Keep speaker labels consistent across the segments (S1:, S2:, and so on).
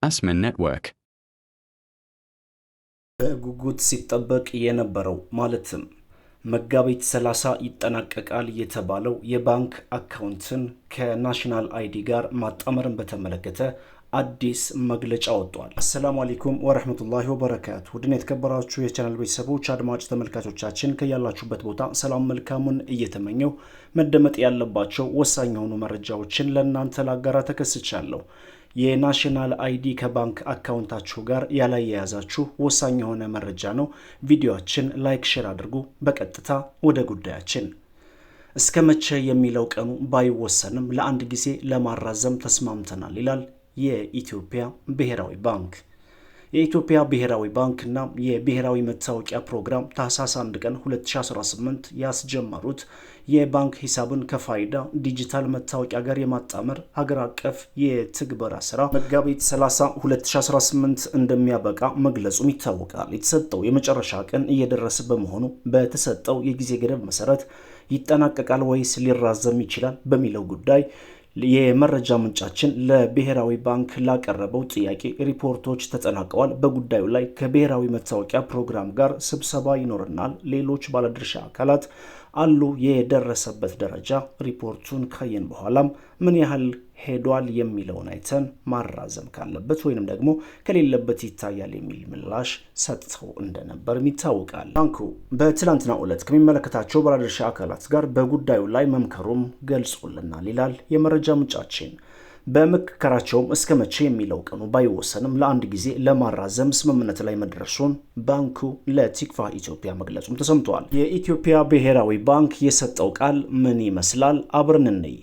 S1: Asman Network
S2: በጉጉት ሲጠበቅ የነበረው ማለትም መጋቢት 30 ይጠናቀቃል የተባለው የባንክ አካውንትን ከናሽናል አይዲ ጋር ማጣመርን በተመለከተ አዲስ መግለጫ ወጥቷል። አሰላሙ አለይኩም ወራህመቱላሂ ወበረካቱ። ውድና የተከበራችሁ የቻናል ቤተሰቦች አድማጭ ተመልካቾቻችን ከያላችሁበት ቦታ ሰላም መልካሙን እየተመኘው መደመጥ ያለባቸው ወሳኝ የሆኑ መረጃዎችን ለእናንተ ላጋራ ተከስቻለሁ። የናሽናል አይዲ ከባንክ አካውንታችሁ ጋር ያላያያዛችሁ ወሳኝ የሆነ መረጃ ነው። ቪዲዮአችን ላይክ፣ ሼር አድርጉ። በቀጥታ ወደ ጉዳያችን እስከ መቼ የሚለው ቀኑ ባይወሰንም ለአንድ ጊዜ ለማራዘም ተስማምተናል ይላል የኢትዮጵያ ብሔራዊ ባንክ። የኢትዮጵያ ብሔራዊ ባንክና የብሔራዊ መታወቂያ ፕሮግራም ታህሳስ 1 ቀን 2018 ያስጀመሩት የባንክ ሂሳብን ከፋይዳ ዲጂታል መታወቂያ ጋር የማጣመር ሀገር አቀፍ የትግበራ ስራ መጋቢት 30 2018 እንደሚያበቃ መግለጹም ይታወቃል። የተሰጠው የመጨረሻ ቀን እየደረሰ በመሆኑ በተሰጠው የጊዜ ገደብ መሰረት ይጠናቀቃል ወይስ ሊራዘም ይችላል በሚለው ጉዳይ የመረጃ ምንጫችን ለብሔራዊ ባንክ ላቀረበው ጥያቄ ሪፖርቶች ተጠናቀዋል። በጉዳዩ ላይ ከብሔራዊ መታወቂያ ፕሮግራም ጋር ስብሰባ ይኖርናል። ሌሎች ባለድርሻ አካላት አሉ። የደረሰበት ደረጃ ሪፖርቱን ካየን በኋላም ምን ያህል ሄዷል የሚለውን አይተን ማራዘም ካለበት ወይንም ደግሞ ከሌለበት ይታያል የሚል ምላሽ ሰጥተው እንደነበርም ይታወቃል። ባንኩ በትላንትናው ዕለት ከሚመለከታቸው ባለድርሻ አካላት ጋር በጉዳዩ ላይ መምከሩም ገልጾልናል ይላል የመረጃ ምንጫችን። በምክክራቸውም እስከ መቼ የሚለው ቀኑ ባይወሰንም ለአንድ ጊዜ ለማራዘም ስምምነት ላይ መድረሱን ባንኩ ለቲክቫህ ኢትዮጵያ መግለጹም ተሰምቷል። የኢትዮጵያ ብሔራዊ ባንክ የሰጠው ቃል ምን ይመስላል? አብረን እንይ።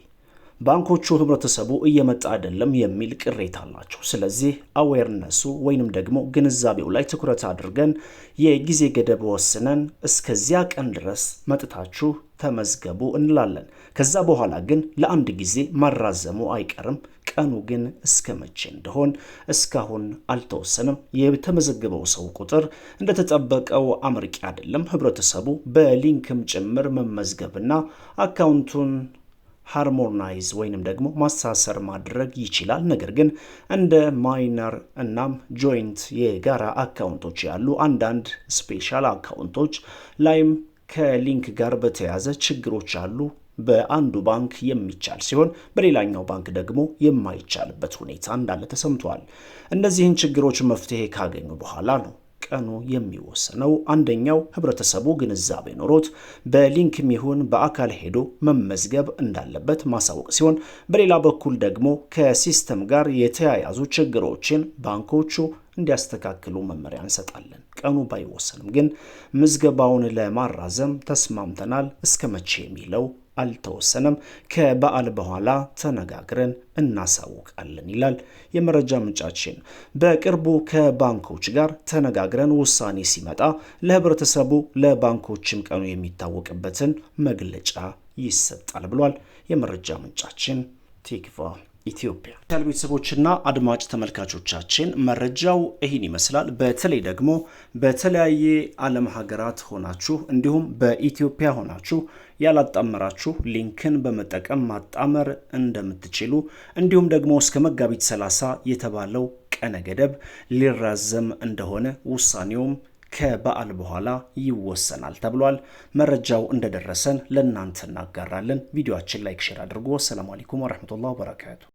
S2: ባንኮቹ ህብረተሰቡ እየመጣ አይደለም የሚል ቅሬታ አላቸው። ስለዚህ አዌርነሱ ወይንም ደግሞ ግንዛቤው ላይ ትኩረት አድርገን የጊዜ ገደብ ወስነን እስከዚያ ቀን ድረስ መጥታችሁ ተመዝገቡ እንላለን። ከዛ በኋላ ግን ለአንድ ጊዜ ማራዘሙ አይቀርም። ቀኑ ግን እስከ መቼ እንደሆን እስካሁን አልተወሰነም። የተመዘገበው ሰው ቁጥር እንደተጠበቀው አመርቂ አይደለም። ህብረተሰቡ በሊንክም ጭምር መመዝገብና አካውንቱን ሃርሞናይዝ ወይንም ደግሞ ማሳሰር ማድረግ ይችላል። ነገር ግን እንደ ማይነር እናም ጆይንት የጋራ አካውንቶች ያሉ አንዳንድ ስፔሻል አካውንቶች ላይም ከሊንክ ጋር በተያያዘ ችግሮች አሉ። በአንዱ ባንክ የሚቻል ሲሆን በሌላኛው ባንክ ደግሞ የማይቻልበት ሁኔታ እንዳለ ተሰምቷል። እነዚህን ችግሮች መፍትሄ ካገኙ በኋላ ነው ቀኑ የሚወሰነው። አንደኛው ህብረተሰቡ ግንዛቤ ኖሮት በሊንክም ይሁን በአካል ሄዶ መመዝገብ እንዳለበት ማሳወቅ ሲሆን፣ በሌላ በኩል ደግሞ ከሲስተም ጋር የተያያዙ ችግሮችን ባንኮቹ እንዲያስተካክሉ መመሪያ እንሰጣለን። ቀኑ ባይወሰንም ግን ምዝገባውን ለማራዘም ተስማምተናል። እስከ መቼ የሚለው አልተወሰነም። ከበዓል በኋላ ተነጋግረን እናሳውቃለን ይላል የመረጃ ምንጫችን። በቅርቡ ከባንኮች ጋር ተነጋግረን ውሳኔ ሲመጣ ለህብረተሰቡ ለባንኮችም ቀኑ የሚታወቅበትን መግለጫ ይሰጣል ብሏል የመረጃ ምንጫችን ቲክቫህ ኢትዮጵያ። ቤተሰቦችና አድማጭ ተመልካቾቻችን መረጃው ይህን ይመስላል። በተለይ ደግሞ በተለያየ ዓለም ሀገራት ሆናችሁ እንዲሁም በኢትዮጵያ ሆናችሁ ያላጣመራችሁ ሊንክን በመጠቀም ማጣመር እንደምትችሉ እንዲሁም ደግሞ እስከ መጋቢት 30 የተባለው ቀነ ገደብ ሊራዘም እንደሆነ ውሳኔውም ከበዓል በኋላ ይወሰናል ተብሏል። መረጃው እንደደረሰን ለእናንተ እናጋራለን። ቪዲዮአችን ላይክ፣ ሼር አድርጉ። ሰላም አለይኩም ወራህመቱላሂ ወበረካቱ።